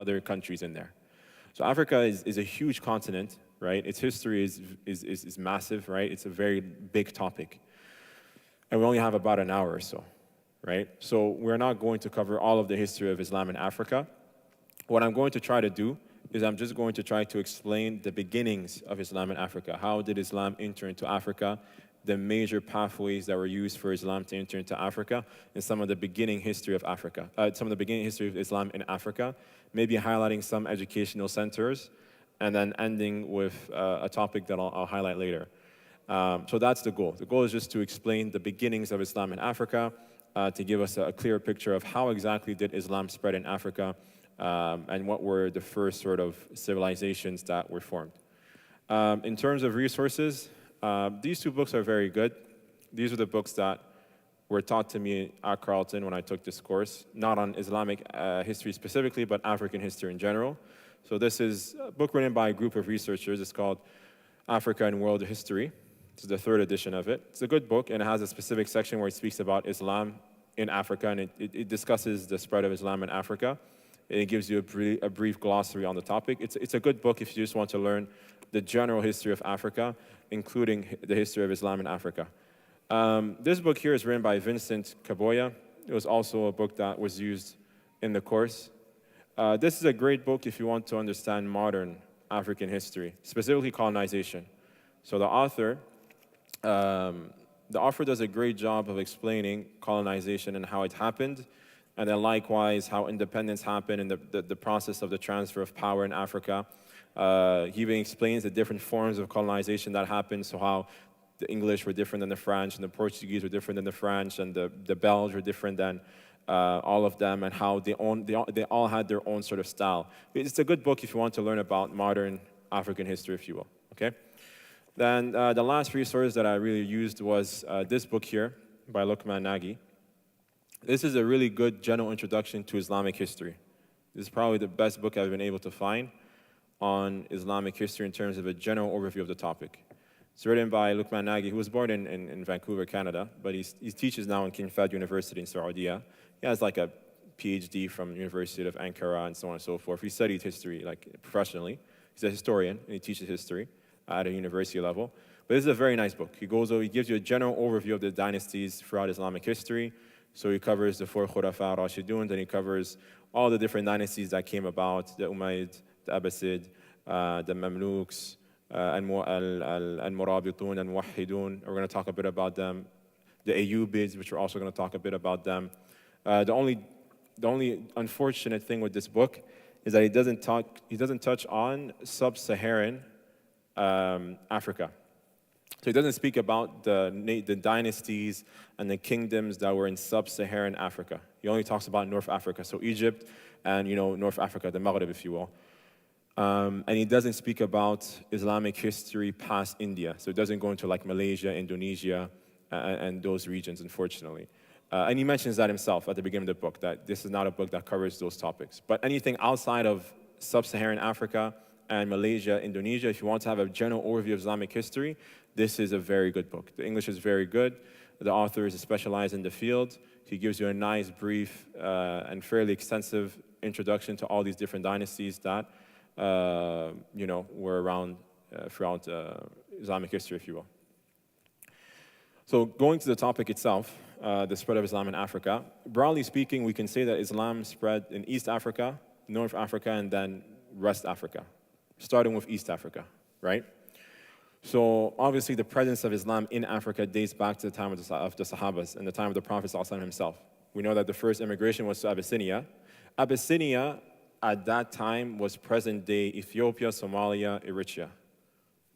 other countries in there. So Africa is a huge continent, right? Its history is massive, right? It's a very big topic. And we only have about an hour or so, right? So we're not going to cover all of the history of Islam in Africa. What I'm going to try to do is I'm just going to try to explain the beginnings of Islam in Africa. How did Islam enter into Africa? The major pathways that were used for Islam to enter into Africa, and some of the beginning history of Africa, some of the beginning history of Islam in Africa, maybe highlighting some educational centers, and then ending with a topic that I'll highlight later. So that's the goal. The goal is just to explain the beginnings of Islam in Africa, to give us a clear picture of how exactly did Islam spread in Africa, and what were the first sort of civilizations that were formed. In terms of resources, these two books are very good. These are the books that were taught to me at Carleton when I took this course, not on Islamic history specifically, but African history in general. So this is a book written by a group of researchers. It's called Africa and World History. This is the third edition of it. It's a good book, and it has a specific section where it speaks about Islam in Africa, and it discusses the spread of Islam in Africa. It gives you a brief glossary on the topic. It's a good book if you just want to learn the general history of Africa, including the history of Islam in Africa. This book here is written by Vincent Kaboya. It was also a book that was used in the course. This is a great book if you want to understand modern African history, specifically colonization. So the author does a great job of explaining colonization and how it happened, and then likewise how independence happened and the process of the transfer of power in Africa. He even explains the different forms of colonization that happened, so how the English were different than the French, and the Portuguese were different than the French, and the Belgians were different than all of them, and how they all had their own sort of style. It's a good book if you want to learn about modern African history, if you will, okay? Then the last resource that I really used was this book here by Luqman Nagy. This is a really good general introduction to Islamic history. This is probably the best book I've been able to find on Islamic history in terms of a general overview of the topic. It's written by Luqman Nagy, who was born in Vancouver, Canada, but he teaches now in King Fahd University in Saudi. He has like a PhD from University of Ankara and so on and so forth. He studied history like professionally. He's a historian, and he teaches history at a university level. But this is a very nice book. He gives you a general overview of the dynasties throughout Islamic history. So he covers the 4 Khulafa Rashidun, then he covers all the different dynasties that came about, the Umayyad, the Abbasid, the Mamluks, Al-Murabitun, and Muwahhidun. We're going to talk a bit about them. The Ayyubids, which we're also going to talk a bit about them. The only unfortunate thing with this book is that he doesn't touch on sub-Saharan Africa. So he doesn't speak about the dynasties and the kingdoms that were in sub-Saharan Africa. He only talks about North Africa, so Egypt and North Africa, the Maghreb, if you will. And he doesn't speak about Islamic history past India. So it doesn't go into like Malaysia, Indonesia, and those regions, unfortunately. And he mentions that himself at the beginning of the book, that this is not a book that covers those topics. But anything outside of sub-Saharan Africa and Malaysia, Indonesia, if you want to have a general overview of Islamic history, this is a very good book. The English is very good. The author is specialized in the field. He gives you a nice, brief, and fairly extensive introduction to all these different dynasties that were around throughout Islamic history, if you will. So going to the topic itself, the spread of Islam in Africa, broadly speaking, we can say that Islam spread in East Africa, North Africa, and then West Africa, starting with East Africa, right? So obviously the presence of Islam in Africa dates back to the time of the Sahabas and the time of the Prophet ﷺ himself. We know that the first immigration was to Abyssinia. Abyssinia at that time was present-day Ethiopia, Somalia, Eritrea.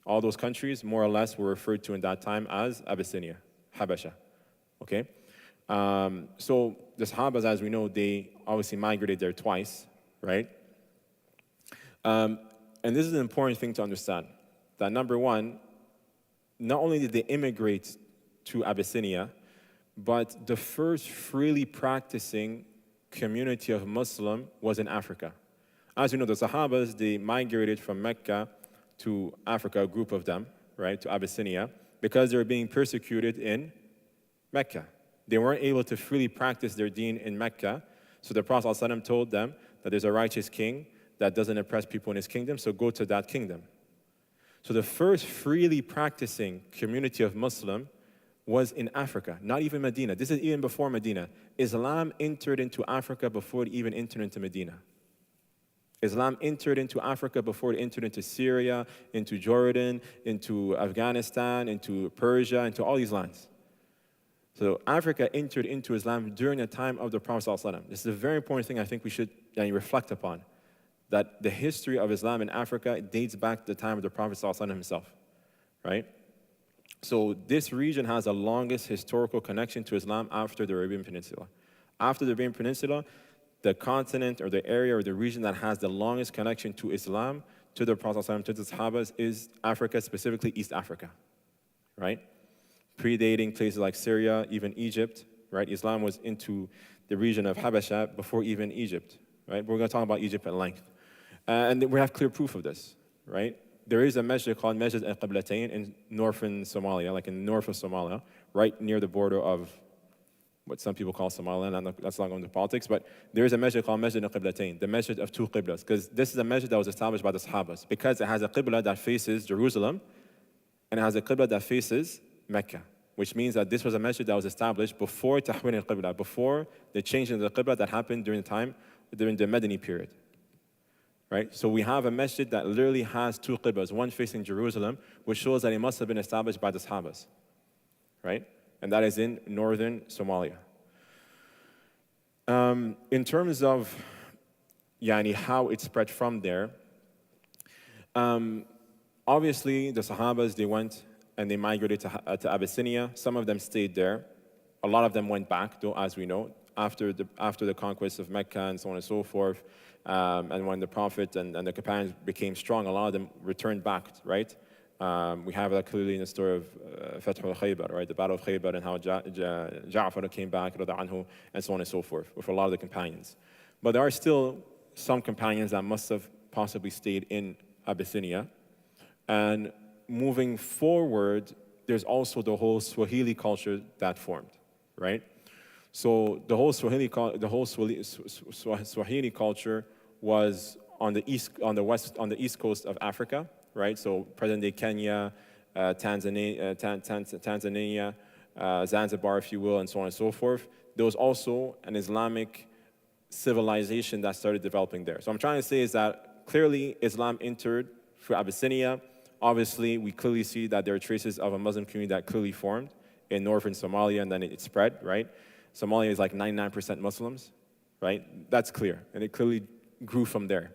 All those countries, more or less, were referred to in that time as Abyssinia, Habasha, okay? So the Sahabas, as we know, they obviously migrated there twice, right? And this is an important thing to understand, that number one, not only did they immigrate to Abyssinia, but the first freely practicing community of Muslim was in Africa. As you know, the Sahabas, they migrated from Mecca to Africa, a group of them, right, to Abyssinia, because they were being persecuted in Mecca. They weren't able to freely practice their deen in Mecca, so the Prophet ﷺ told them that there's a righteous king, that doesn't oppress people in his kingdom, so go to that kingdom. So the first freely practicing community of Muslim was in Africa, not even Medina. This is even before Medina. Islam entered into Africa before it even entered into Medina. Islam entered into Africa before it entered into Syria, into Jordan, into Afghanistan, into Persia, into all these lands. So Africa entered into Islam during the time of the Prophet ﷺ. This is a very important thing I think we should reflect upon, that the history of Islam in Africa dates back to the time of the Prophet ﷺ himself, right? So this region has the longest historical connection to Islam after the Arabian Peninsula. After the Arabian Peninsula, the continent or the area or the region that has the longest connection to Islam, to the Prophet ﷺ, to the Sahabas, is Africa, specifically East Africa, right? Predating places like Syria, even Egypt, right? Islam was into the region of Habasha before even Egypt, right? We're going to talk about Egypt at length. And we have clear proof of this, right? There is a masjid called Masjid al-Qiblatain in northern Somalia, like in the north of Somalia, right near the border of what some people call Somaliland. That's not going into politics, but there is a masjid called Masjid al-Qiblatain, the masjid of two qiblas, because this is a masjid that was established by the Sahabas, because it has a qibla that faces Jerusalem, and it has a qibla that faces Mecca, which means that this was a masjid that was established before Tahwin al-Qibla, before the change in the qibla that happened during the Madani period. Right? So we have a masjid that literally has two qiblas, one facing Jerusalem, which shows that it must have been established by the Sahabas, right? And that is in northern Somalia. In terms of how it spread from there, obviously the Sahabas, they went and they migrated to Abyssinia. Some of them stayed there. A lot of them went back, though, as we know, after the conquest of Mecca and so on and so forth. And when the Prophet and the companions became strong, a lot of them returned back, right? We have that clearly in the story of Fath al-Khaybar, right? The Battle of Khaybar and how Ja'far came back, anhu, and so on and so forth, with a lot of the companions. But there are still some companions that must have possibly stayed in Abyssinia. And moving forward, there's also the whole Swahili culture that formed, right? So the whole Swahili culture was on the east coast of Africa, right? So present-day Kenya, Tanzania, Zanzibar, if you will, and so on and so forth. There was also an Islamic civilization that started developing there. So what I'm trying to say is that clearly Islam entered through Abyssinia. Obviously, we clearly see that there are traces of a Muslim community that clearly formed in northern Somalia, and then it spread, right? Somalia is like 99% Muslims, right? That's clear, and it clearly grew from there.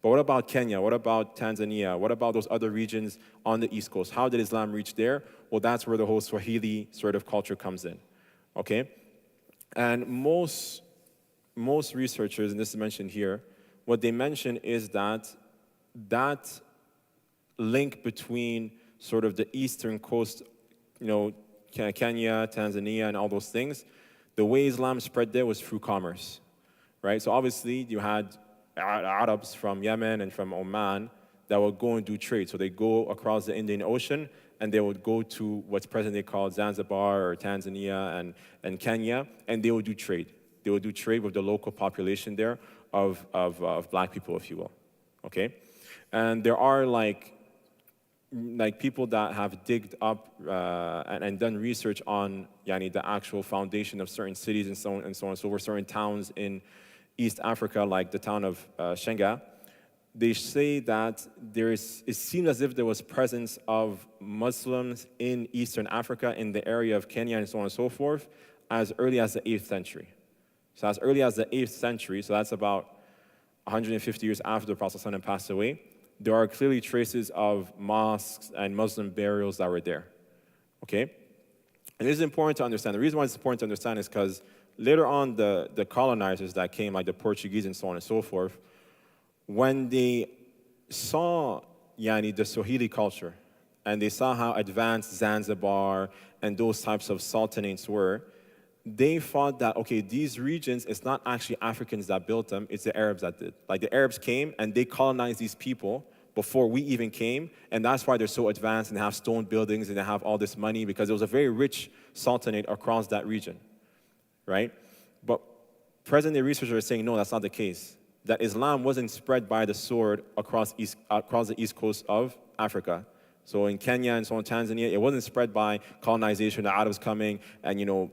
But what about Kenya? What about Tanzania? What about those other regions on the East Coast? How did Islam reach there? Well, that's where the whole Swahili sort of culture comes in, okay? And most researchers, and this is mentioned here, what they mention is that link between sort of the eastern coast, Kenya, Tanzania, and all those things, the way Islam spread there was through commerce, right? So obviously you had Arabs from Yemen and from Oman that would go and do trade. So they go across the Indian Ocean and they would go to what's presently called Zanzibar or Tanzania and Kenya, and they would do trade. They would do trade with the local population there of black people, if you will, okay? And there are like people that have digged up and done research on the actual foundation of certain cities and so on and so on. So we're certain towns in East Africa, like the town of Shenga. They say that it seems as if there was presence of Muslims in Eastern Africa, in the area of Kenya and so on and so forth, as early as the 8th century. So as early as the 8th century, so that's about 150 years after the Prophet ﷺ passed away, there are clearly traces of mosques and Muslim burials that were there, okay? And this is important to understand. The reason why it's important to understand is because later on, the colonizers that came, like the Portuguese and so on and so forth, when they saw the Swahili culture, and they saw how advanced Zanzibar and those types of sultanates were, they thought that, okay, these regions, it's not actually Africans that built them, it's the Arabs that did. Like the Arabs came and they colonized these people before we even came, and that's why they're so advanced and they have stone buildings and they have all this money, because it was a very rich sultanate across that region, right? But present-day researchers are saying, no, that's not the case. that Islam wasn't spread by the sword across the east coast of Africa. So in Kenya and so on, Tanzania, it wasn't spread by colonization, the Arabs coming and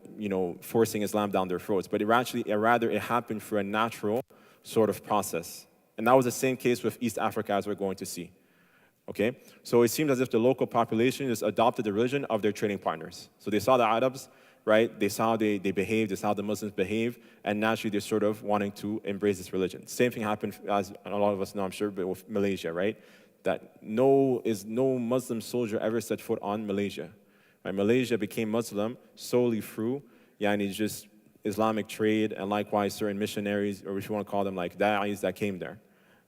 forcing Islam down their throats. But rather it happened through a natural sort of process. And that was the same case with East Africa, as we're going to see. Okay? So it seems as if the local population just adopted the religion of their trading partners. So they saw the Arabs, right? They saw how they behaved, they saw how the Muslims behave, and naturally they're sort of wanting to embrace this religion. Same thing happened, as a lot of us know, I'm sure, but with Malaysia, right? That no Muslim soldier ever set foot on Malaysia. Right? Malaysia became Muslim solely through just Islamic trade, and likewise certain missionaries, or if you want to call them like da'is, that came there.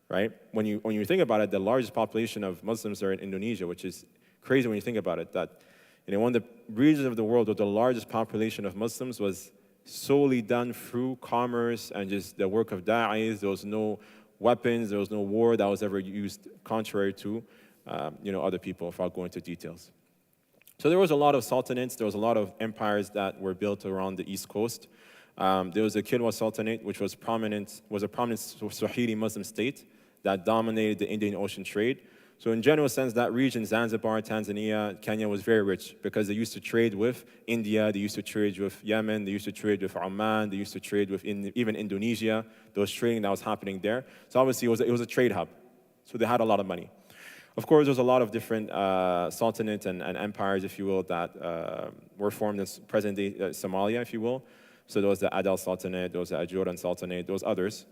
Right? When you think about it, the largest population of Muslims are in Indonesia, which is crazy when you think about it. That one of the regions of the world with the largest population of Muslims was solely done through commerce and just the work of da'is. There was no weapons, there was no war that was ever used, contrary to other people, if I'll go into details. So there was a lot of sultanates, there was a lot of empires that were built around the East Coast. There was the Kilwa Sultanate, which was a prominent Swahili Muslim state that dominated the Indian Ocean trade. So in general sense, that region, Zanzibar, Tanzania, Kenya, was very rich because they used to trade with India, they used to trade with Yemen, they used to trade with Oman, they used to trade with even Indonesia. There was trading that was happening there. So obviously it was a trade hub. So they had a lot of money. Of course, there's a lot of different sultanates and empires, if you will, that were formed in present-day Somalia, if you will. So there was the Adal Sultanate, there was the Ajuran Sultanate, there was others.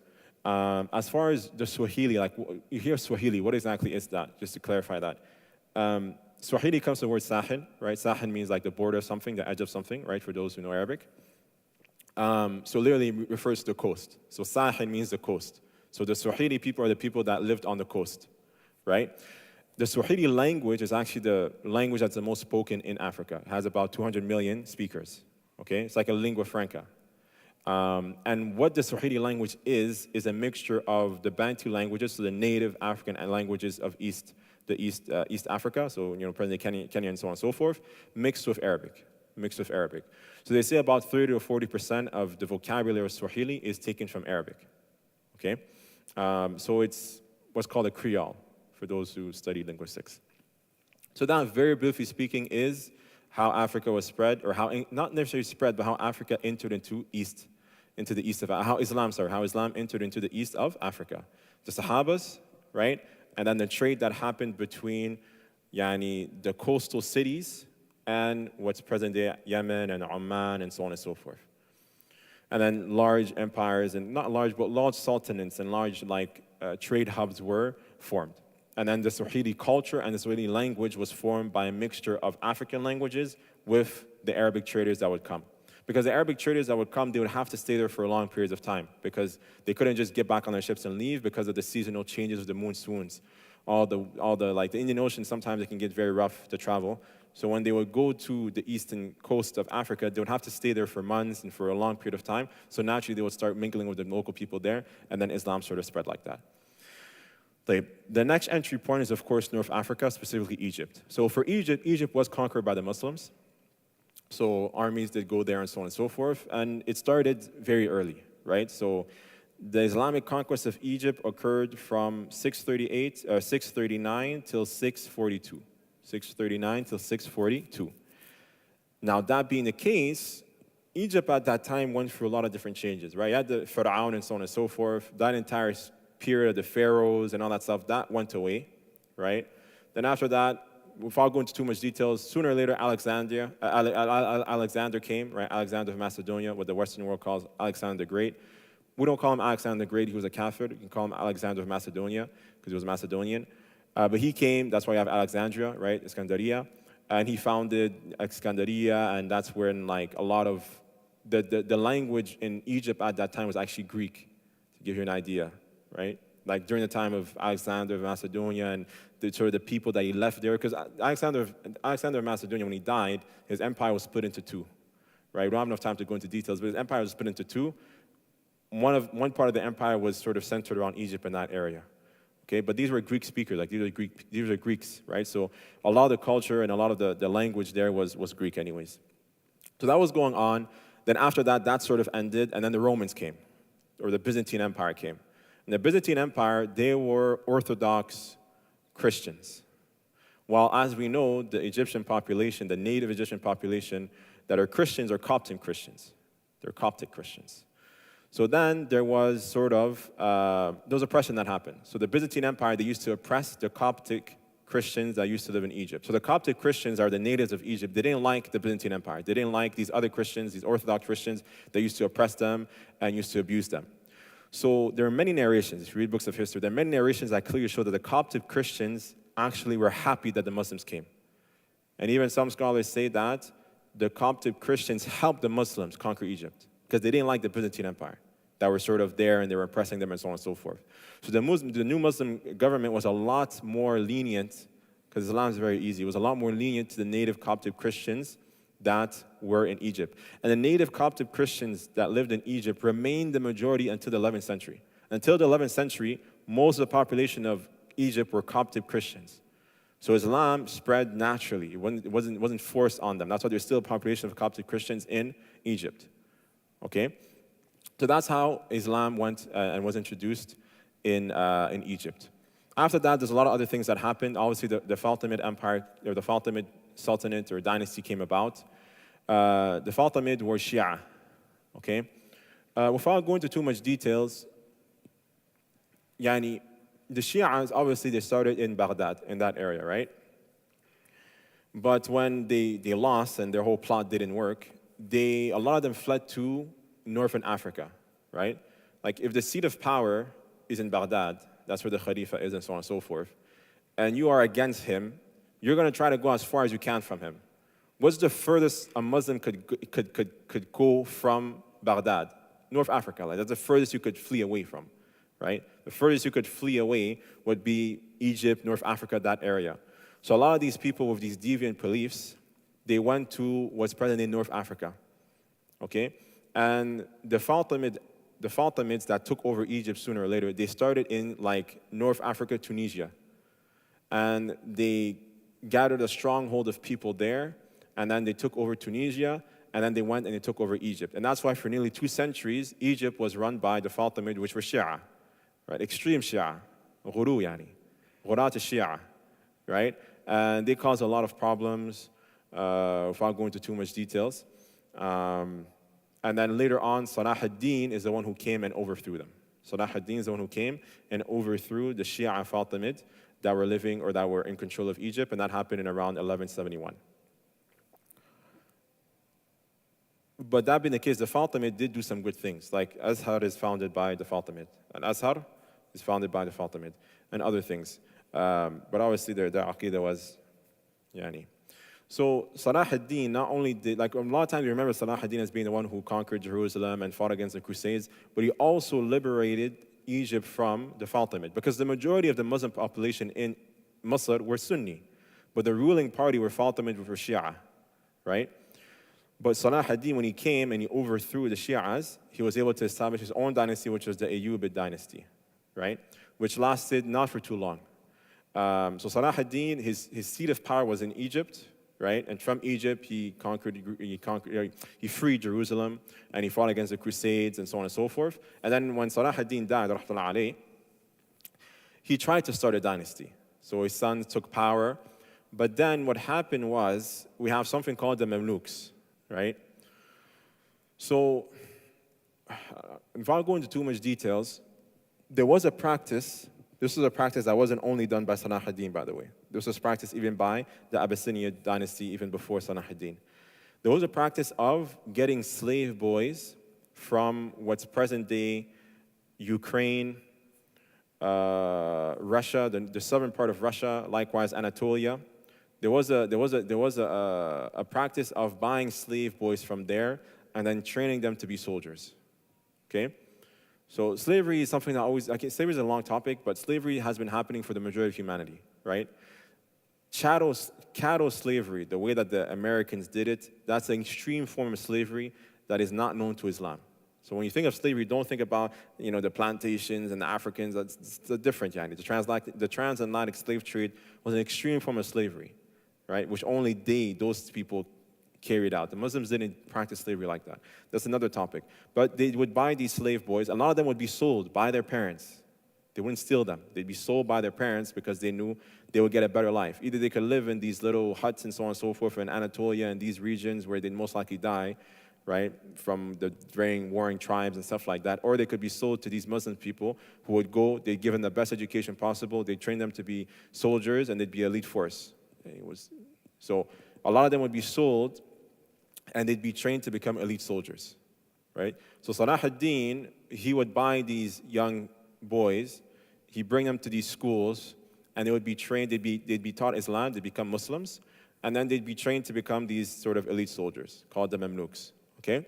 As far as the Swahili, like you hear Swahili, what exactly is that? Just to clarify that. Swahili comes from the word Sahel, right? Sahel means like the border of something, the edge of something, right? For those who know Arabic. So literally it refers to the coast. So Sahel means the coast. So the Swahili people are the people that lived on the coast, right? The Swahili language is actually the language that's the most spoken in Africa. It has about 200 million speakers, okay? It's like a lingua franca. And what the Swahili language is a mixture of the Bantu languages, so the native African languages of East Africa, so present-day Kenya and so on and so forth, mixed with Arabic. So they say about 30 or 40% of the vocabulary of Swahili is taken from Arabic. Okay, so it's what's called a Creole for those who study linguistics. So that, very briefly speaking, is how Africa was spread, or how not necessarily spread, but how Africa entered into the east of how Islam entered into the east of Africa. The Sahabas, right, and then the trade that happened between the coastal cities and what's present-day Yemen and Oman and so on and so forth. And then large empires, and not large, but large sultanates and large trade hubs were formed. And then the Swahili culture and the Swahili language was formed by a mixture of African languages with the Arabic traders that would come. Because the Arabic traders that would come, they would have to stay there for long periods of time because they couldn't just get back on their ships and leave because of the seasonal changes of the monsoons. The Indian Ocean, sometimes it can get very rough to travel. So when they would go to the eastern coast of Africa, they would have to stay there for months and for a long period of time. So naturally, they would start mingling with the local people there, and then Islam sort of spread like that. The next entry point is, of course, North Africa, specifically Egypt. So for Egypt, Egypt was conquered by the Muslims. So armies did go there and so on and so forth. And it started very early, right? So the Islamic conquest of Egypt occurred from 639 till 642. 639 till 642. Now, that being the case, Egypt at that time went through a lot of different changes, right? You had the Pharaoh and so on and so forth. That entire period of the pharaohs and all that stuff, that went away, right? Then after that, without going into too much details, sooner or later Alexander came, right? Alexander of Macedonia, what the Western world calls Alexander the Great. We don't call him Alexander the Great, he was a Kafir. You can call him Alexander of Macedonia because he was Macedonian. But he came, that's why you have Alexandria, right? Iskandaria. And he founded Iskandaria, and that's when a lot of the language in Egypt at that time was actually Greek, to give you an idea. Right? Like during the time of Alexander of Macedonia and the people that he left there, because Alexander of Macedonia, when he died, his empire was split into two. Right? We don't have enough time to go into details, but his empire was split into two. One part of the empire was sort of centered around Egypt in that area. Okay, but these were Greek speakers, these are Greeks, right? So a lot of the culture and a lot of the language there was Greek anyways. So that was going on. Then after that, that sort of ended, and then the Romans came, or the Byzantine Empire came. In the Byzantine Empire, they were Orthodox Christians. While, as we know, the Egyptian population, the native Egyptian population that are Christians are Coptic Christians. They're Coptic Christians. So then there was sort of, there was oppression that happened. So the Byzantine Empire, they used to oppress the Coptic Christians that used to live in Egypt. So the Coptic Christians are the natives of Egypt. They didn't like the Byzantine Empire. They didn't like these other Christians, these Orthodox Christians that used to oppress them and used to abuse them. So there are many narrations, if you read books of history, there are many narrations that clearly show that the Coptic Christians actually were happy that the Muslims came. And even some scholars say that the Coptic Christians helped the Muslims conquer Egypt because they didn't like the Byzantine Empire that were sort of there and they were oppressing them and so on and so forth. So the new Muslim government was a lot more lenient, because Islam is very easy, it was a lot more lenient to the native Coptic Christians that were in Egypt. And the native Coptic Christians that lived in Egypt remained the majority until the 11th century. Until the 11th century, most of the population of Egypt were Coptic Christians. So Islam spread naturally. It wasn't forced on them. That's why there's still a population of Coptic Christians in Egypt. Okay? So that's how Islam went and was introduced in Egypt. After that, there's a lot of other things that happened. Obviously, the Fatimid Empire, or the Fatimid Sultanate or dynasty came about. The Fatimid were Shia. Okay? Without going into too much details, the Shias, obviously, they started in Baghdad, in that area, right? But when they lost and their whole plot didn't work, a lot of them fled to Northern Africa, right? Like if the seat of power is in Baghdad, that's where the Khalifa is and so on and so forth, and you are against him, you're going to try to go as far as you can from him. What's the furthest a Muslim could go from Baghdad? North Africa, like that's the furthest you could flee away from, right? The furthest you could flee away would be Egypt, North Africa, that area. So a lot of these people with these deviant beliefs, they went to what's present in North Africa, okay? And the Fatimids that took over Egypt sooner or later, they started in like North Africa, Tunisia. And they gathered a stronghold of people there, and then they took over Tunisia, and then they went and they took over Egypt. And that's why for nearly 2 centuries, Egypt was run by the Fatimid, which were Shia, right? Extreme Shia, Ghuru yani, Ghurat al-Shia, right? And they caused a lot of problems, without going into too much details. And then later on, Salah ad-Din is the one who came and overthrew them. Salah ad-Din is the one who came and overthrew the Shia Fatimid that were living or that were in control of Egypt, and that happened in around 1171. But that being the case, the Fatimid did do some good things, like Azhar is founded by the Fatimid, and Azhar is founded by the Fatimid, and other things. But obviously their aqidah was, yani. So Salah ad-Din not only did, like a lot of times you remember Salah ad-Din as being the one who conquered Jerusalem and fought against the Crusades, but he also liberated Egypt from the Fatimid, because the majority of the Muslim population in Masr were Sunni, but the ruling party were Fatimid, were Shia, right? But Salah ad-Din, when he came and he overthrew the Shias, he was able to establish his own dynasty, which was the Ayyubid dynasty, right? Which lasted not for too long. So Salah ad-Din, his seat of power was in Egypt, right? And from Egypt, he freed Jerusalem, and he fought against the Crusades and so on and so forth. And then when Salah ad-Din died, rahmatullahi alayh, he tried to start a dynasty. So his sons took power. But then what happened was, we have something called the Mamluks, right? So, without going into too much details, there was a practice. This was a practice that wasn't only done by Salah ad-Din, by the way. This was practiced even by the Abbasinid dynasty, even before Salah ad-Din. There was a practice of getting slave boys from what's present-day Ukraine, Russia, the southern part of Russia, likewise Anatolia. There was a practice of buying slave boys from there and then training them to be soldiers. Okay? So slavery is something that always, slavery is a long topic, but slavery has been happening for the majority of humanity, right? Chattel slavery, the way that the Americans did it, that's an extreme form of slavery that is not known to Islam. So when you think of slavery, don't think about, the plantations and the Africans. That's different, yani. The transatlantic slave trade was an extreme form of slavery, right? Which only those people carried out. The Muslims didn't practice slavery like that. That's another topic. But they would buy these slave boys. A lot of them would be sold by their parents, They wouldn't steal them. They'd be sold by their parents because they knew they would get a better life. Either they could live in these little huts and so on and so forth in Anatolia and these regions where they'd most likely die, right, from the varying warring tribes and stuff like that, or they could be sold to these Muslim people who would go, they'd give them the best education possible, they'd train them to be soldiers, and they'd be elite force. So a lot of them would be sold, and they'd be trained to become elite soldiers, right? So Salah ad-Din, he would buy these young boys, he'd bring them to these schools, and they would be trained, they'd be taught Islam, they'd become Muslims, and then they'd be trained to become these sort of elite soldiers, called the Mamluks, okay?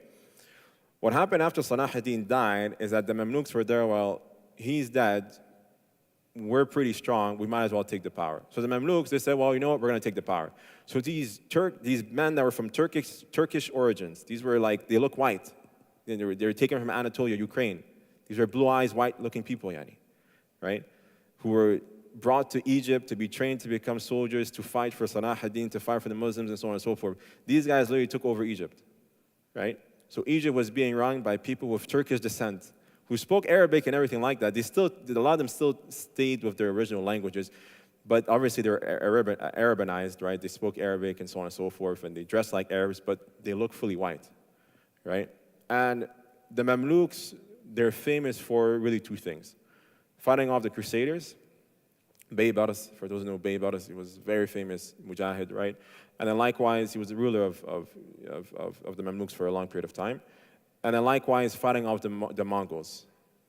What happened after Salah ad-Din died is that the Mamluks were there, well, he's dead, we're pretty strong, we might as well take the power. So the Mamluks, they said, well, you know what, we're going to take the power. So these men that were from Turkish origins, these were like, they look white. They were taken from Anatolia, Ukraine. These were blue-eyes, white-looking people, right? Who were brought to Egypt to be trained to become soldiers, to fight for Salah ad-Din, to fight for the Muslims, and so on and so forth. These guys literally took over Egypt, right? So Egypt was being run by people with Turkish descent who spoke Arabic and everything like that. A lot of them still stayed with their original languages, but obviously they were Arabanized, right? They spoke Arabic and so on and so forth, and they dressed like Arabs, but they look fully white, right? And the Mamluks, they're famous for really two things. Fighting off the Crusaders, Baybars, for those who know Baybars, he was very famous Mujahid, right? And then likewise, he was the ruler of the Mamluks for a long period of time. And then likewise, fighting off the Mongols,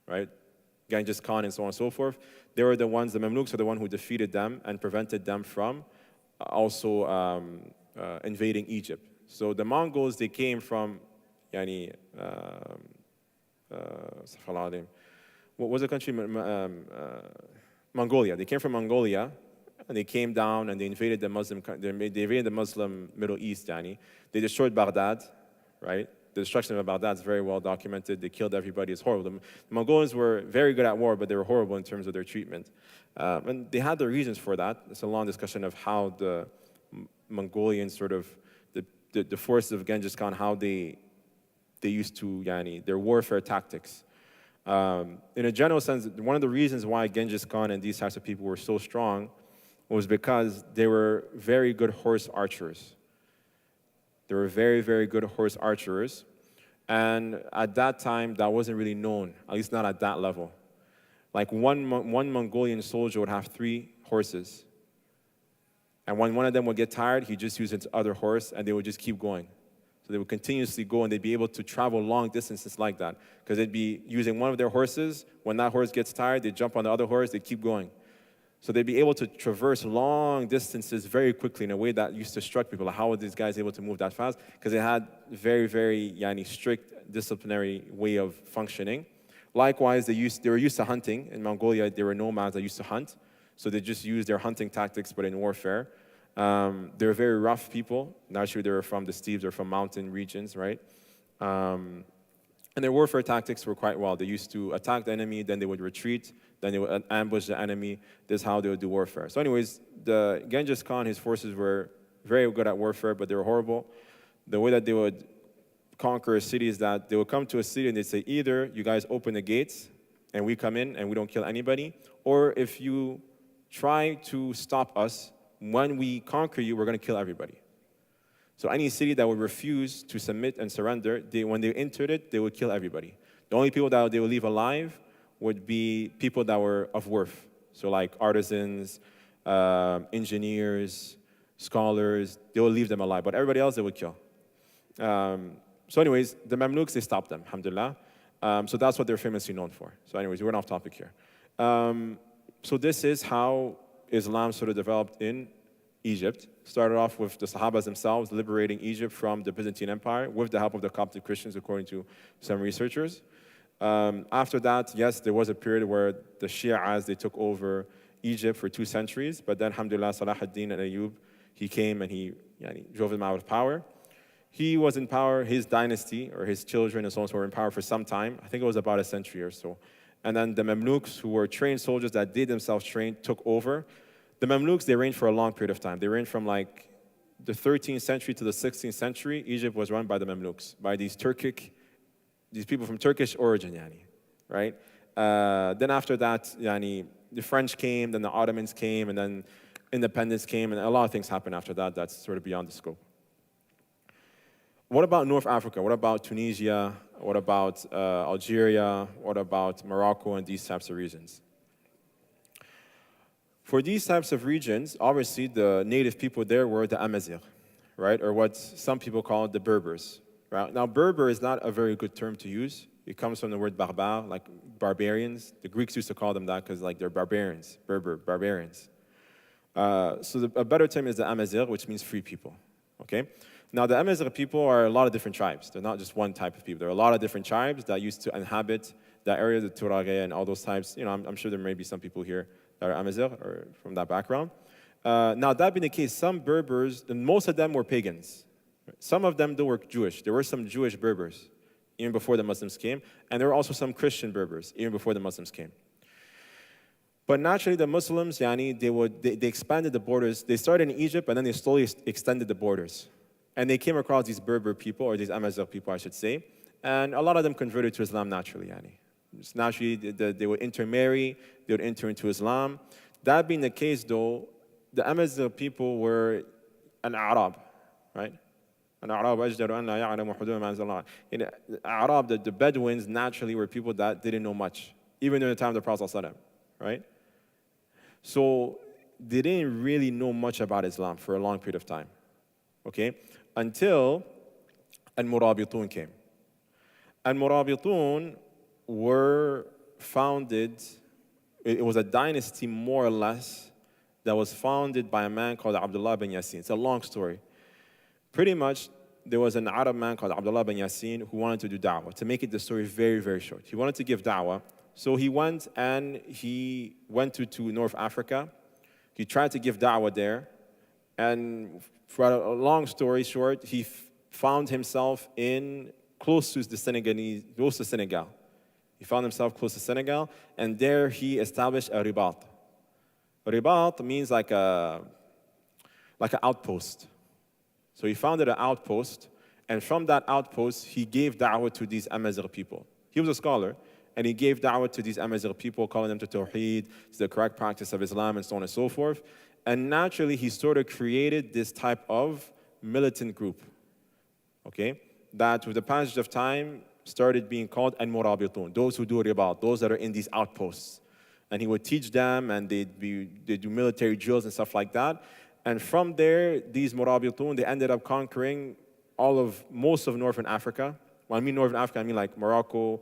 right? Genghis Khan and so on and so forth. They were the ones, the Mamluks are the one who defeated them and prevented them from also invading Egypt. So the Mongols, they came from, what was the country? Mongolia. They came from Mongolia, and they came down and they invaded the Muslim Middle East. They destroyed Baghdad, right? The destruction of Baghdad is very well documented. They killed everybody. It's horrible. The Mongolians were very good at war, but they were horrible in terms of their treatment. And they had their reasons for that. It's a long discussion of how the Mongolians sort of, the forces of Genghis Khan, how they used to, their warfare tactics. In a general sense, one of the reasons why Genghis Khan and these types of people were so strong was because they were very good horse archers. They were very, very good horse archers. And at that time, that wasn't really known, at least not at that level. Like one Mongolian soldier would have 3 horses. And when one of them would get tired, he'd just use his other horse, and they would just keep going. So they would continuously go, and they'd be able to travel long distances like that. Because they'd be using one of their horses. When that horse gets tired, they'd jump on the other horse, they'd keep going. So they'd be able to traverse long distances very quickly in a way that used to struck people. Like, how were these guys able to move that fast? Because they had very, very strict disciplinary way of functioning. Likewise, they were used to hunting. In Mongolia, there were nomads that used to hunt. So they just used their hunting tactics, but in warfare. They were very rough people. Naturally, they were from the steppes or from mountain regions, right? And their warfare tactics were quite well. They used to attack the enemy, then they would retreat, then they would ambush the enemy. This is how they would do warfare. So anyways, the Genghis Khan, his forces were very good at warfare, but they were horrible. The way that they would conquer a city is that they would come to a city and they'd say, either you guys open the gates and we come in and we don't kill anybody, or if you try to stop us, when we conquer you, we're going to kill everybody. So any city that would refuse to submit and surrender, when they entered it, they would kill everybody. The only people that they would leave alive would be people that were of worth. So like artisans, engineers, scholars, they would leave them alive. But everybody else, they would kill. So anyways, the Mamluks, they stopped them, alhamdulillah. So that's what they're famously known for. So anyways, we're off topic here. So this is how Islam sort of developed in Egypt. Started off with the Sahabas themselves liberating Egypt from the Byzantine Empire with the help of the Coptic Christians, according to some researchers. After that, yes, there was a period where the Shi'as, they took over Egypt for 2 centuries, but then, alhamdulillah, Salah ad-Din and Ayyub, he came and he drove them out of power. He was in power, his dynasty, or his children and so on, were in power for some time. I think it was about a century or so. And then the Mamluks, who were trained soldiers that they themselves trained, took over. The Mamluks, they reigned for a long period of time. They reigned from like the 13th century to the 16th century. Egypt was run by the Mamluks, by these people from Turkish origin, right? Then after that, yani, the French came, then the Ottomans came, and then independence came, and a lot of things happened after that. That's sort of beyond the scope. What about North Africa? What about Tunisia? What about Algeria? What about Morocco and these types of regions? For these types of regions, obviously the native people there were the Amazigh, right? Or what some people call the Berbers. Right? Now, Berber is not a very good term to use. It comes from the word barbar, like barbarians. The Greeks used to call them that because like they're barbarians, Berber, barbarians. So a better term is the Amazigh, which means free people, okay? Now, the Amazigh people are a lot of different tribes. They're not just one type of people. There are a lot of different tribes that used to inhabit that area, the Touraghe and all those types. You know, I'm sure there may be some people here that are Amazigh or from that background. Now, that being the case, some Berbers, and most of them were pagans. Some of them, though, were Jewish. There were some Jewish Berbers, even before the Muslims came. And there were also some Christian Berbers, even before the Muslims came. But naturally, the Muslims, they expanded the borders. They started in Egypt, and then they slowly extended the borders. And they came across these Berber people, or these Amazigh people, I should say. And a lot of them converted to Islam naturally. Just naturally, they would intermarry, they would enter into Islam. That being the case, though, the Amazigh people were an Arab, right? An Arab, in Arab, the Bedouins naturally were people that didn't know much, even during the time of the Prophet ﷺ, right? So they didn't really know much about Islam for a long period of time, okay? Until Al-Murabitun came. Al-Murabitun were founded, it was a dynasty more or less that was founded by a man called Abdullah bin Yasin. It's a long story. Pretty much, there was an Arab man called Abdullah bin Yasin who wanted to do da'wah. To make it the story very, very short, he wanted to give da'wah. So he went to North Africa. He tried to give da'wah there. And for a long story short, he found himself close to Senegal. He found himself close to Senegal, and there he established a ribat. A ribat means like an outpost. So he founded an outpost, and from that outpost, he gave da'wah to these Amazigh people. He was a scholar, and he gave da'wah to these Amazigh people, calling them to Tawheed, to the correct practice of Islam, and so on and so forth. And naturally, he sort of created this type of militant group, okay, that with the passage of time started being called Al-Murabitun, those who do ribat, those that are in these outposts. And he would teach them, and they'd do military drills and stuff like that. And from there, these Murabitun, they ended up conquering most of Northern Africa. When I mean Northern Africa, I mean like Morocco,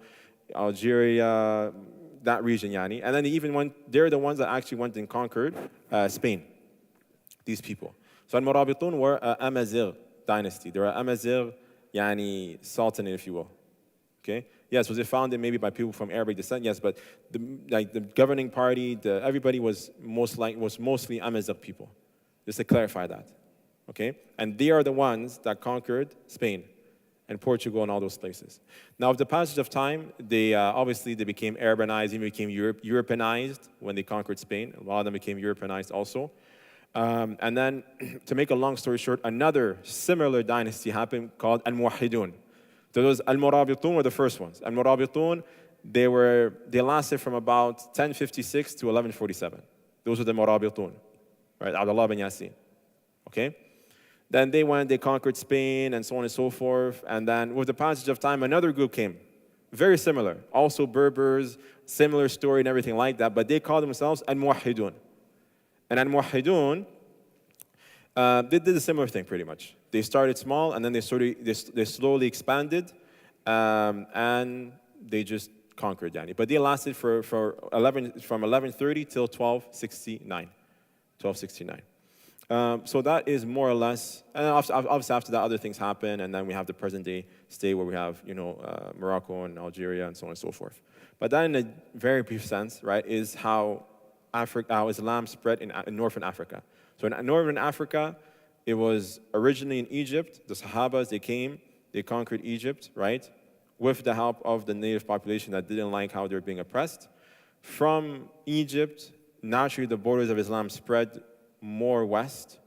Algeria, that region, And then they're the ones that actually went and conquered Spain, these people. So Al-Murabitun were an Amazigh dynasty. They were an Amazigh, sultanate, if you will. Okay? Yes, was it founded maybe by people from Arabic descent? Yes, but the governing party, everybody was mostly Amazigh people. Just to clarify that. Okay? And they are the ones that conquered Spain and Portugal and all those places. Now, with the passage of time, they became Arabanized, even became Europeanized when they conquered Spain. A lot of them became Europeanized also. And then, to make a long story short, another similar dynasty happened called Al-Muwahhidun. Those Al-Murabitun were the first ones. Al-Murabitun, they lasted from about 1056 to 1147. Those were the Murabitun, right? Abdullah bin Yasin. Okay? Then they conquered Spain and so on and so forth. And then with the passage of time, another group came. Very similar. Also Berbers, similar story and everything like that. But they called themselves Al-Muwahhidun. And Al-Muwahhidun, they did a similar thing pretty much. They started small, and then they slowly expanded, and they just conquered Yani. But they lasted from 1130 till 1269. So that is more or less, and obviously after that other things happen, and then we have the present day state where we have Morocco and Algeria and so on and so forth. But that in a very brief sense, right, is how Islam spread in Northern Africa. So in Northern Africa, it was originally in Egypt. The Sahabas, they conquered Egypt, right? With the help of the native population that didn't like how they were being oppressed. From Egypt, naturally the borders of Islam spread more west.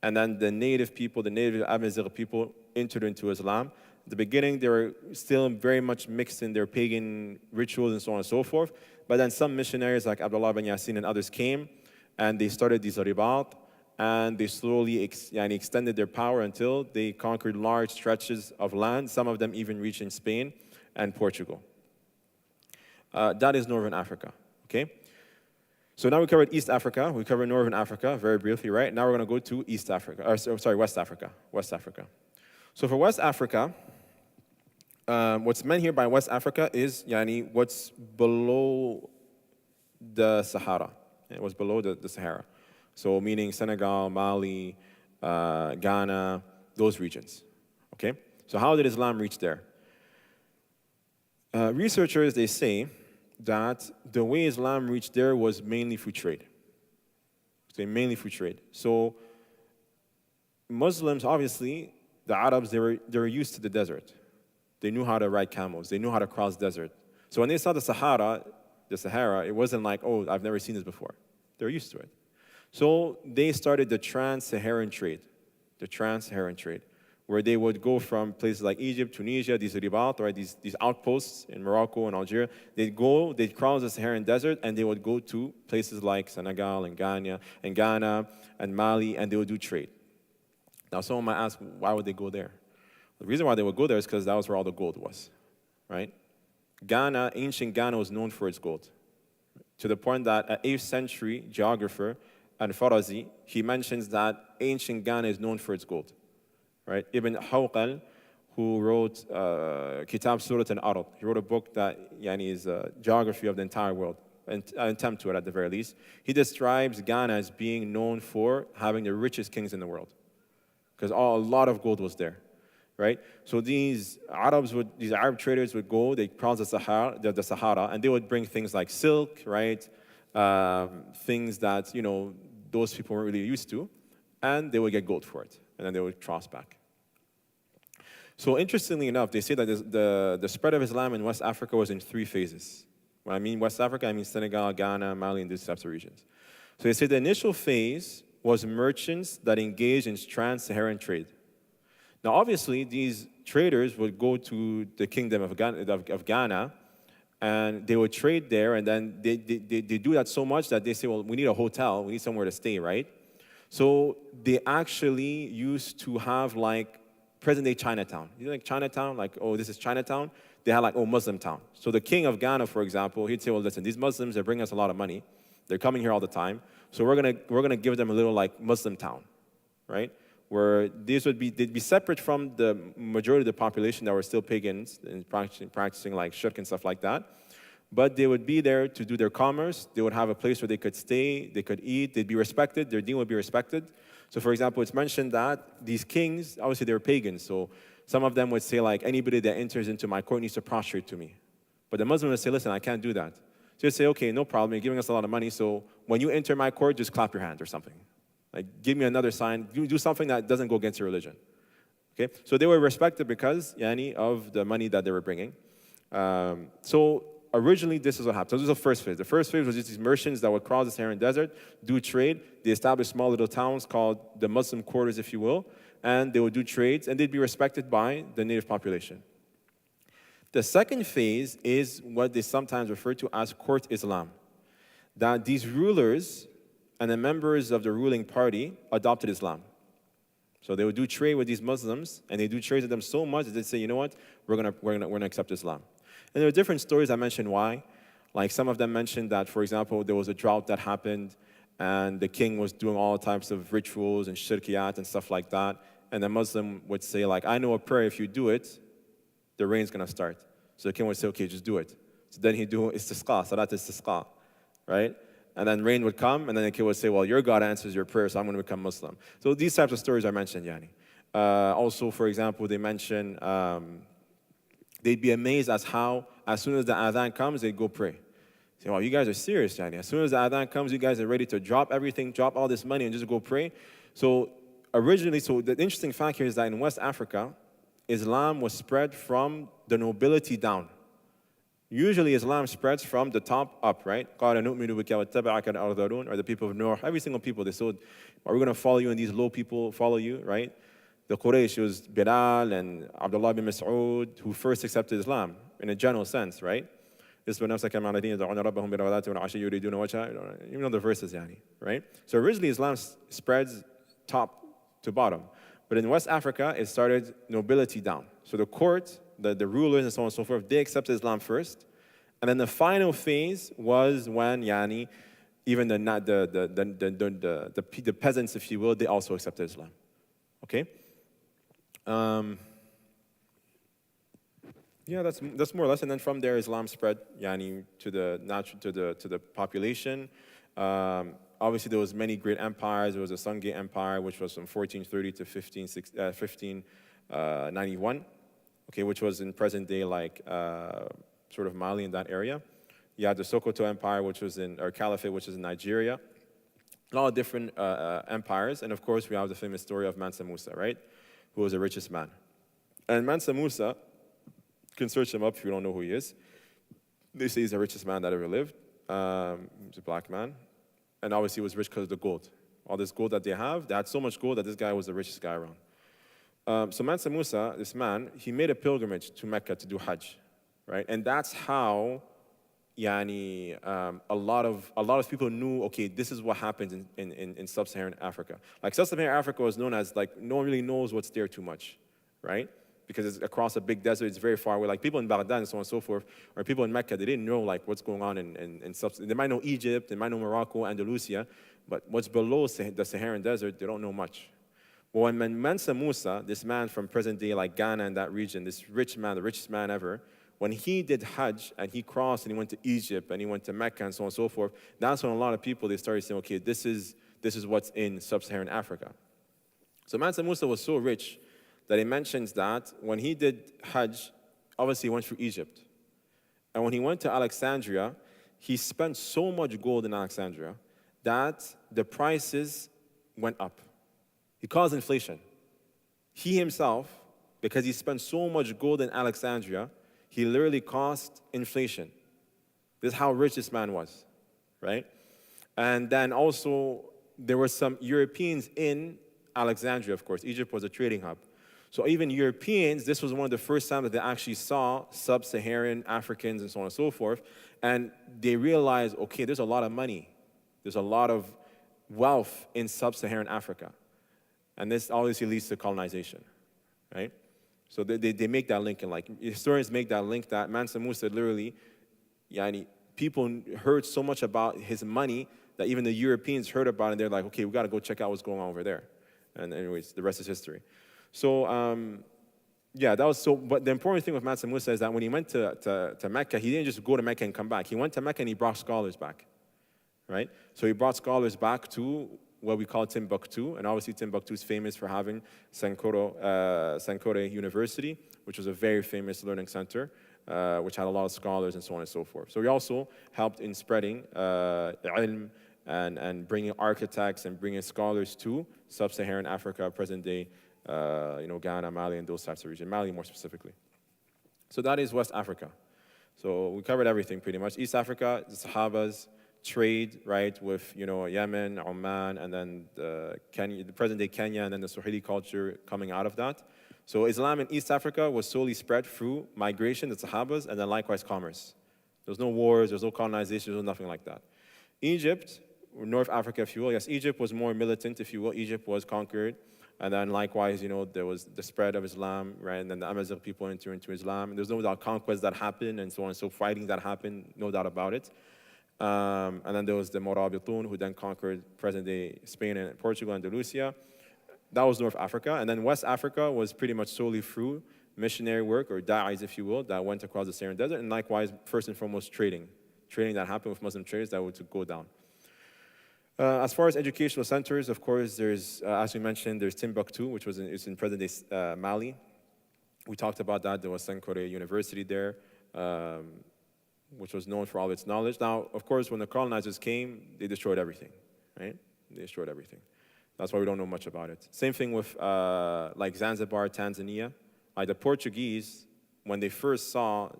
And then the native people, the native Amazigh people entered into Islam. At the beginning, they were still very much mixed in their pagan rituals and so on and so forth. But then some missionaries like Abdullah bin Yasin and others came, and they started these ribat, and they slowly extended their power until they conquered large stretches of land, some of them even reaching Spain and Portugal. That is Northern Africa, okay? So now we covered East Africa, we covered Northern Africa very briefly, right? Now we're going to go to West Africa. So for West Africa, what's meant here by West Africa is what's below the Sahara. It was below the Sahara. So meaning Senegal, Mali, Ghana, those regions, okay? So how did Islam reach there? Researchers, they say that the way Islam reached there was mainly through trade. So Muslims, obviously, the Arabs, they were used to the desert. They knew how to ride camels. They knew how to cross desert. So when they saw the Sahara, it wasn't like, oh, I've never seen this before. They were used to it. So they started the trans-Saharan trade, where they would go from places like Egypt, Tunisia, these ribat, right, these outposts in Morocco and Algeria. They'd cross the Saharan desert, and they would go to places like Senegal and Ghana and Mali, and they would do trade. Now, someone might ask, why would they go there? The reason why they would go there is because that was where all the gold was, right? Ancient Ghana was known for its gold, to the point that an 8th century geographer, Al-Farazi, he mentions that ancient Ghana is known for its gold. Right? Ibn Hawqal, who wrote Kitab Surat al-Arad, he wrote a book that is a geography of the entire world, an attempt to it at the very least. He describes Ghana as being known for having the richest kings in the world, because a lot of gold was there, right? So these Arab traders would go, they cross the Sahara, and they would bring things like silk, right? Things that those people weren't really used to, and they would get gold for it. And then they would cross back. So interestingly enough, they say that the spread of Islam in West Africa was in 3 phases. When I mean West Africa, I mean Senegal, Ghana, Mali, and these types of regions. So they say the initial phase was merchants that engaged in trans-Saharan trade. Now obviously, these traders would go to the kingdom of Ghana, and they would trade there, and then they do that so much that they say, well, we need a hotel, we need somewhere to stay, right? So they actually used to have like present-day Chinatown. Like Chinatown, like, oh, this is Chinatown. They had like, oh, Muslim town. So the king of Ghana, for example, he'd say, well, listen, these Muslims, they're bringing us a lot of money. They're coming here all the time. So we're gonna give them a little like Muslim town, right? Where they'd be separate from the majority of the population that were still pagans and practicing like shirk and stuff like that. But they would be there to do their commerce. They would have a place where they could stay, they could eat, they'd be respected, their deen would be respected. So for example, it's mentioned that these kings, obviously they were pagans, so some of them would say like, anybody that enters into my court needs to prostrate to me. But the Muslim would say, listen, I can't do that. So you'd say, okay, no problem, you're giving us a lot of money, so when you enter my court, just clap your hand or something. Like, give me another sign, do something that doesn't go against your religion. Okay? So they were respected because, of the money that they were bringing. So originally, this is what happened. So this is the first phase. The first phase was just these merchants that would cross the Saharan desert, do trade. They established small little towns called the Muslim quarters, if you will, and they would do trades, and they'd be respected by the native population. The second phase is what they sometimes refer to as court Islam, that these rulers and the members of the ruling party adopted Islam. So they would do trade with these Muslims, and they do trade with them so much that they say, you know what, we're gonna accept Islam. And there are different stories that mention why. Like some of them mentioned that, for example, there was a drought that happened and the king was doing all types of rituals and shirkiyat and stuff like that. And the Muslim would say like, I know a prayer, if you do it, the rain's gonna start. So the king would say, okay, just do it. So then he'd do istisqa, salat istisqa, right? And then rain would come, and then the king would say, well, your God answers your prayer, so I'm gonna become Muslim. So these types of stories are mentioned, also, for example, they mention, they'd be amazed as soon as the adhan comes, they'd go pray. Say, wow, you guys are serious, As soon as the adhan comes, you guys are ready to drop everything, drop all this money, and just go pray. So originally, the interesting fact here is that in West Africa, Islam was spread from the nobility down. Usually Islam spreads from the top up, right? Or the people of Noor, every single people, they said, are we going to follow you and these low people follow you, right? The Quraysh, it was Bilal and Abdullah bin Mas'ud who first accepted Islam in a general sense, right? You know the verses, yani, right? So originally Islam spreads top to bottom. But in West Africa, it started nobility down. So the court, the rulers and so on and so forth, they accepted Islam first. And then the final phase was when, yani, even the peasants, if you will, they also accepted Islam. Okay? Yeah, that's more or less. And then from there, Islam spread, yani, to the population. Obviously, there was many great empires. There was the Sungay Empire, which was from 1430 to 1591, okay, which was in present day, like sort of Mali in that area. You had the Sokoto Empire, or Caliphate, which is in Nigeria. A lot of different empires. And of course, we have the famous story of Mansa Musa, right? Who was the richest man. And Mansa Musa, you can search him up if you don't know who he is. They say he's the richest man that ever lived. He's a black man. And obviously, he was rich because of the gold. All this gold that they had so much gold that this guy was the richest guy around. So Mansa Musa, this man, he made a pilgrimage to Mecca to do Hajj, right? And that's how, yani, a lot of people knew, okay, this is what happens in sub-Saharan Africa. Like sub-Saharan Africa was known as, like, no one really knows what's there too much, right? Because it's across a big desert, it's very far away. Like people in Baghdad and so on and so forth, or people in Mecca, they didn't know like what's going on in they might know Egypt, they might know Morocco, Andalusia, but what's below the Saharan desert, they don't know much. But when Mansa Musa, this man from present day like Ghana and that region, this rich man, the richest man ever, when he did Hajj and he crossed and he went to Egypt and he went to Mecca and so on and so forth, that's when a lot of people, they started saying, okay, this is what's in sub-Saharan Africa. So Mansa Musa was so rich that he mentions that when he did Hajj, obviously he went through Egypt. And when he went to Alexandria, he spent so much gold in Alexandria that the prices went up. He caused inflation. He himself, because he spent so much gold in Alexandria, he literally caused inflation. This is how rich this man was, right? And then also, there were some Europeans in Alexandria, of course. Egypt was a trading hub. So even Europeans, this was one of the first times that they actually saw sub-Saharan Africans and so on and so forth, and they realized, okay, there's a lot of money. There's a lot of wealth in sub-Saharan Africa. And this obviously leads to colonization, right? So they make that link, and like historians make that link that Mansa Musa literally, yani, people heard so much about his money that even the Europeans heard about it, and they're like, okay, we got to go check out what's going on over there. And anyways, the rest is history. So, yeah, that was so. But the important thing with Mansa Musa is that when he went to Mecca, he didn't just go to Mecca and come back. He went to Mecca and he brought scholars back, right? So he brought scholars back to what we call Timbuktu, and obviously Timbuktu is famous for having Sankore University, which was a very famous learning center, which had a lot of scholars and so on and so forth. So he also helped in spreading ilm and bringing architects and bringing scholars to sub-Saharan Africa, present day. Ghana, Mali, and those types of regions, Mali more specifically. So that is West Africa. So we covered everything pretty much. East Africa, the Sahabas, trade, right, with, Yemen, Oman, and then the present-day Kenya, and then the Swahili culture coming out of that. So Islam in East Africa was solely spread through migration, the Sahabas, and then likewise commerce. There's no wars, there's no colonization, there's nothing like that. Egypt, or North Africa, if you will, yes, Egypt was more militant, if you will. Egypt was conquered. And then likewise, there was the spread of Islam, right? And then the Amazigh people entered into Islam. And there's no doubt conquests that happened and so on and so fighting that happened, no doubt about it. And then there was the Morabitun, who then conquered present-day Spain and Portugal and Andalusia. That was North Africa. And then West Africa was pretty much solely through missionary work, or da'is, if you will, that went across the Saharan Desert. And likewise, first and foremost, trading that happened with Muslim traders that would go down. As far as educational centers, of course, there's, as we mentioned, there's Timbuktu, which is in present-day Mali. We talked about that. There was Sankore University there, which was known for all its knowledge. Now, of course, when the colonizers came, they destroyed everything, right? They destroyed everything. That's why we don't know much about it. Same thing with like Zanzibar, Tanzania. Like the Portuguese, when they first saw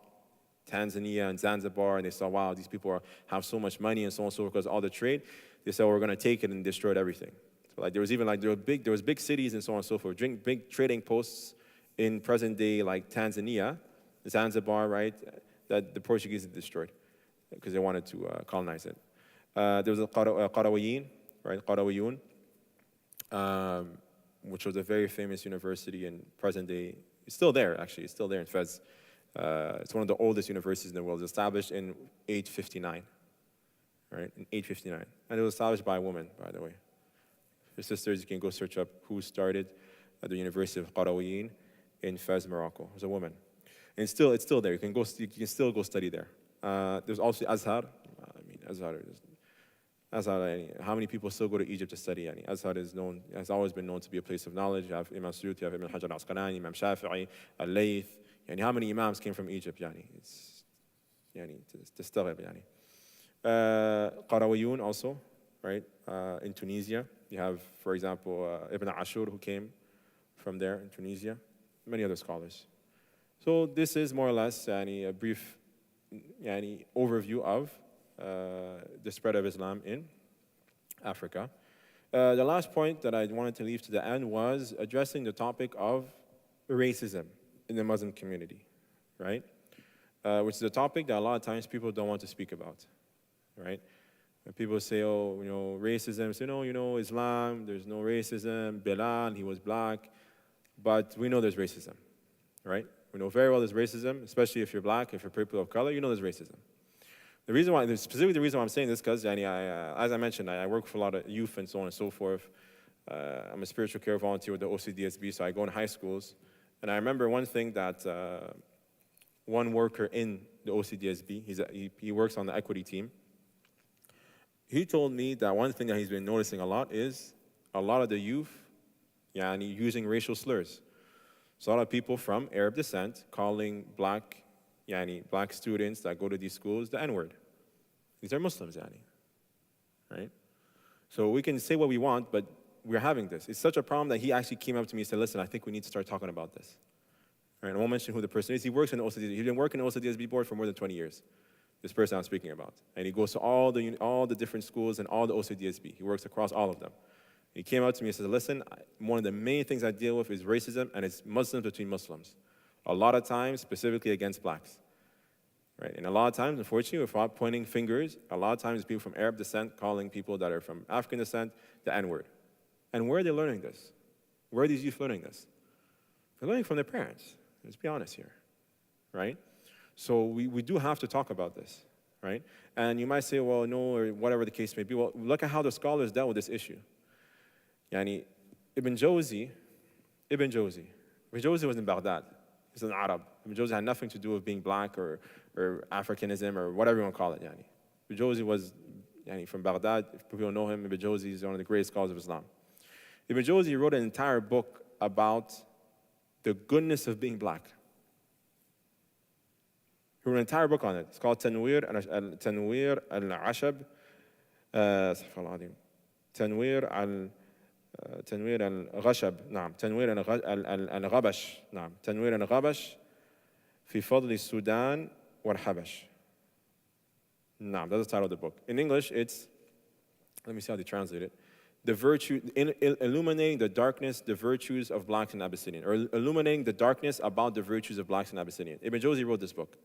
Tanzania and Zanzibar, and they saw, wow, these people have so much money and so on and so forth because of all the trade, they said, well, we're going to take it, and destroyed everything. So like there was big cities and so on and so forth, big trading posts in present day like Tanzania, Zanzibar, right? That the Portuguese had destroyed because they wanted to colonize it. There was a Qarawiyyin, right? Qarawiyun, which was a very famous university in present day. It's still there, actually. It's still there in Fez. It's one of the oldest universities in the world. It was established in 859, right? In 859. And it was established by a woman, by the way. Your sisters, you can go search up who started at the University of Qarawiyyin in Fez, Morocco. It was a woman. And it's still there. You can still go study there. There's also Azhar. Azhar, how many people still go to Egypt to study? Azhar has always been known to be a place of knowledge. You have Imam Suyuti, you have Ibn Hajar al-Asqalani, Imam Shafi'i, al-Layth. How many imams came from Egypt? It's تستغرب Qarawiyun also, right? In Tunisia, you have, for example, Ibn Ashur who came from there in Tunisia. Many other scholars. So this is more or less a brief overview of the spread of Islam in Africa. The last point that I wanted to leave to the end was addressing the topic of racism in the Muslim community, right? Which is a topic that a lot of times people don't want to speak about, right? When people say, oh, racism, say, no, Islam, there's no racism, Bilal, he was black, but we know there's racism, right? We know very well there's racism, especially if you're black, if you're people of color, you know there's racism. Specifically the reason why I'm saying this, because as I mentioned, I work for a lot of youth and so on and so forth. I'm a spiritual care volunteer with the OCDSB, so I go in high schools. And I remember one thing that one worker in the OCDSB, he works on the equity team. He told me that one thing that he's been noticing a lot is a lot of the youth using racial slurs. So a lot of people from Arab descent calling black students that go to these schools the N-word. These are Muslims, right? So we can say what we want, but we're having this. It's such a problem that he actually came up to me and said, listen, I think we need to start talking about this. Right, and I won't mention who the person is. He works in the OCDSB. He's been working in the OCDSB board for more than 20 years, this person I'm speaking about. And he goes to all the different schools and all the OCDSB. He works across all of them. He came out to me and said, listen, one of the main things I deal with is racism, and it's Muslims between Muslims. A lot of times, specifically against blacks. Right? And a lot of times, unfortunately, without pointing fingers, a lot of times people from Arab descent calling people that are from African descent the N-word. And where are they learning this? Where are these youth learning this? They're learning from their parents. Let's be honest here. Right? So we do have to talk about this. Right? And you might say, well, no, or whatever the case may be. Well, look at how the scholars dealt with this issue. Ibn Jawzi was in Baghdad. He's an Arab. Ibn Jawzi had nothing to do with being black or Africanism or whatever you want to call it. Ibn Jawzi was from Baghdad. If people don't know him, Ibn Jawzi is one of the greatest scholars of Islam. Ibn Jawzi wrote an entire book about the goodness of being black. He wrote an entire book on it. It's called Tanwir al-Ashab. تنوير الغشب تنوير الغبش تنوير الغبش في فضل السودان والحبش. That's the title of the book. In English, it's, let me see how they translate it. Illuminating the darkness, the virtues of blacks in Abyssinian, or illuminating the darkness about the virtues of blacks in Abyssinian. Ibn Jawzi wrote this book.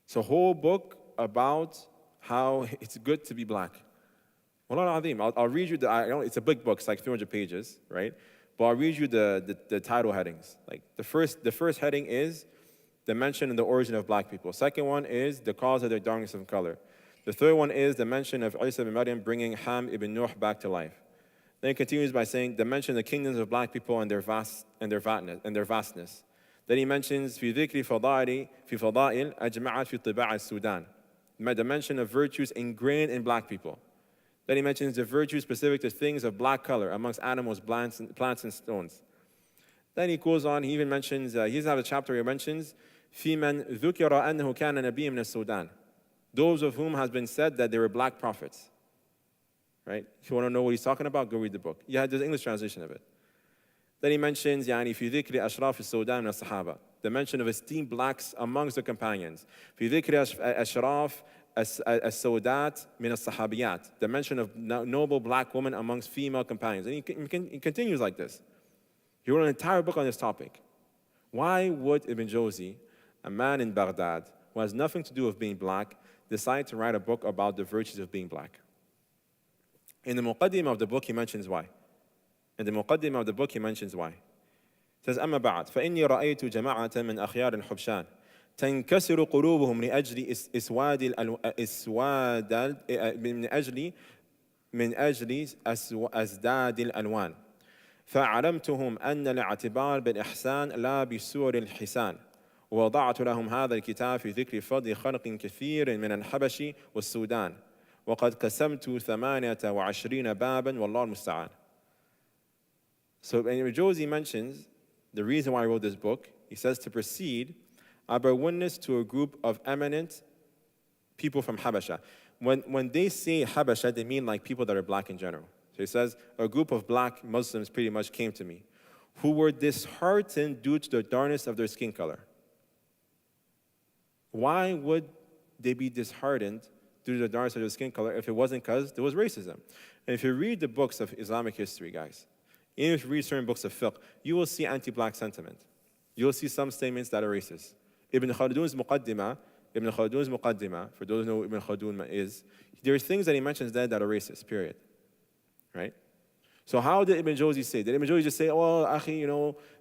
It's a whole book about how it's good to be black. I'll read you it's a big book, it's like 300 pages, right? But I'll read you the title headings. Like the first heading is the mention and the origin of black people. Second one is the cause of their darkness of color. The third one is the mention of Isa ibn Maryam bringing Ham ibn Nuh back to life. Then it continues by saying the mention of the kingdoms of black people and their vastness. Then he mentions في ذكر فضائل أجمعت في طباع السودان. The mention of virtues ingrained in black people. Then he mentions the virtues specific to things of black color amongst animals, plants, and stones. Then he goes on, he even mentions, he doesn't have a chapter where he mentions, في من ذكر أنه كان نبي من السودان. Those of whom has been said that they were black prophets. Right? If you want to know what he's talking about, go read the book. Yeah, there's an English translation of it. Then he mentions, في ذكر أشراف السودان من الصحابة. The mention of esteemed blacks amongst the companions. في ذكر أشراف السودات من الصحابيات, the mention of noble black women amongst female companions. And he continues like this. He wrote an entire book on this topic. Why would Ibn Jawzi, a man in Baghdad who has nothing to do with being black, decide to write a book about the virtues of being black? In the muqaddimah of the book, he mentions why. In the muqaddimah of the book, he mentions why. He says, أما بعد فإني رأيت جماعة من أخيار الحبشان تنكسر قلوبهم لأجل من أجل أزداد الألوان فعلمتهم أن الاعتبار بالإحسان لا بسور الحسان ووضعت لهم هذا الكتاب في ذكر فضل خلق كثير من الحبش والسودان وقد قسمت 28 بابا والله المستعان. So Ibn Jawzi mentions the reason why I wrote this book. He says, to proceed, I bear witness to a group of eminent people from Habasha. When they say Habasha, they mean like people that are black in general. So he says, a group of black Muslims pretty much came to me who were disheartened due to the darkness of their skin color. Why would they be disheartened due to the darkness of their skin color if it wasn't because there was racism? And if you read the books of Islamic history, guys, even if you read certain books of fiqh, you will see anti-black sentiment. You will see some statements that are racist. Ibn Khaldun's Muqaddimah, for those who know who Ibn Khaldun is, there are things that he mentions there that are racist, period. Right? So how did Ibn Jawzi say? Did Ibn Jawzi just say, oh, akhi,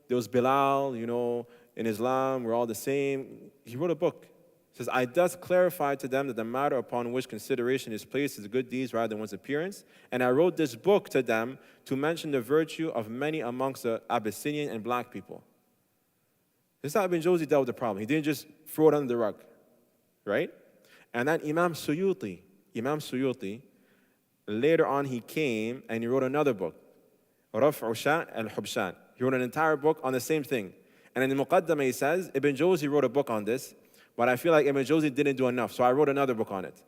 there was Bilal, in Islam, we're all the same? He wrote a book. He says, I thus clarified to them that the matter upon which consideration is placed is good deeds rather than one's appearance. And I wrote this book to them to mention the virtue of many amongst the Abyssinian and black people. This is how Ibn Jawzi dealt with the problem. He didn't just throw it under the rug, right? And then Imam Suyuti, later on he came and he wrote another book, Raf'u Sha'n al-Hubshan. He wrote an entire book on the same thing. And in the Muqaddamah he says, Ibn Jawzi wrote a book on this, but I feel like Ibn Jawzi didn't do enough, so I wrote another book on it.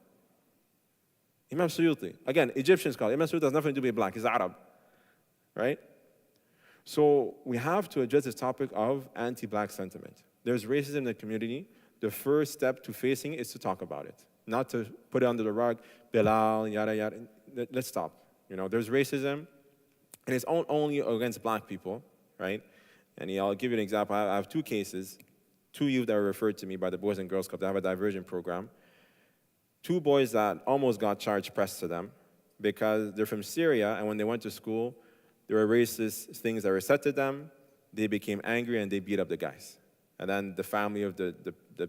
Imam Suyuti, again, Egyptian scholar. Imam Suyuti has nothing to do with black, he's Arab, right? So we have to address this topic of anti-black sentiment. There's racism in the community. The first step to facing it is to talk about it, not to put it under the rug, Bilal, yada, yada. Let's stop. There's racism, and it's only against black people, right? And I'll give you an example. I have two cases, two youth that were referred to me by the Boys and Girls Club. They have a diversion program. Two boys that almost got charge pressed to them because they're from Syria, and when they went to school, there were racist things that were said to them. They became angry and they beat up the guys. And then the family of the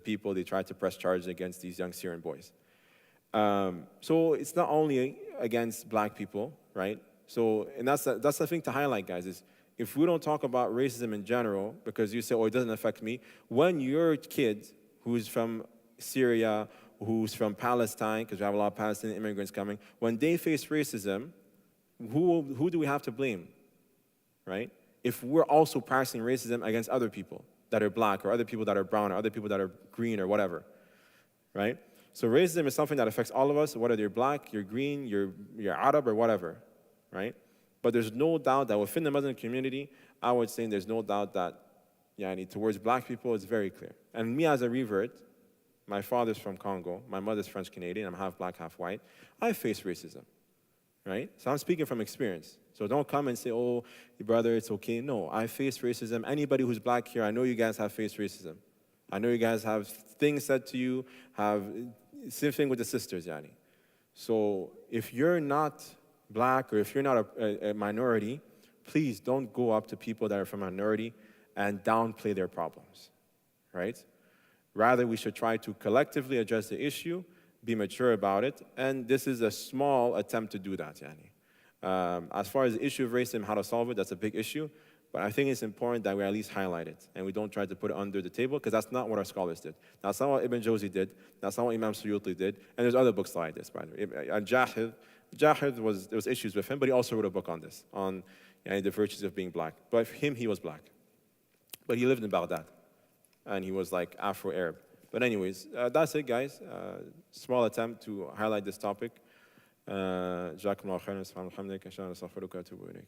people, they tried to press charges against these young Syrian boys. So it's not only against black people, right? So, and that's the thing to highlight, guys, is if we don't talk about racism in general, because you say, oh, it doesn't affect me, when your kid who's from Syria, who's from Palestine, because we have a lot of Palestinian immigrants coming, when they face racism, who do we have to blame, right? If we're also practicing racism against other people that are black or other people that are brown or other people that are green or whatever, right? So racism is something that affects all of us, whether you're black, you're green, you're Arab or whatever, right? But there's no doubt that within the Muslim community, I would say there's no doubt that towards black people, it's very clear. And me as a revert, my father's from Congo, my mother's French-Canadian, I'm half black, half white, I face racism. Right? So I'm speaking from experience. So don't come and say, oh, brother, it's okay. No, I face racism. Anybody who's black here, I know you guys have faced racism. I know you guys have things said to you, same thing with the sisters, yani. So if you're not black or if you're not a minority, please don't go up to people that are from a minority and downplay their problems, right? Rather, we should try to collectively address the issue, be mature about it, and this is a small attempt to do that, yani. As far as the issue of racism, how to solve it, that's a big issue, but I think it's important that we at least highlight it, and we don't try to put it under the table, because that's not what our scholars did. That's not what Ibn Jawzi did, that's not what Imam Suyuti did, and there's other books like this, by the way. Al-Jahid, there was issues with him, but he also wrote a book on this, on the virtues of being black. But for him, he was black. But he lived in Baghdad, and he was like Afro-Arab. But anyways, that's it, guys. Small attempt to highlight this topic. جزاكم الله خيرا. سبحان الله وبحمدك. أشهد أن لا إله إلا أنت أستغفرك وأتوب إليك.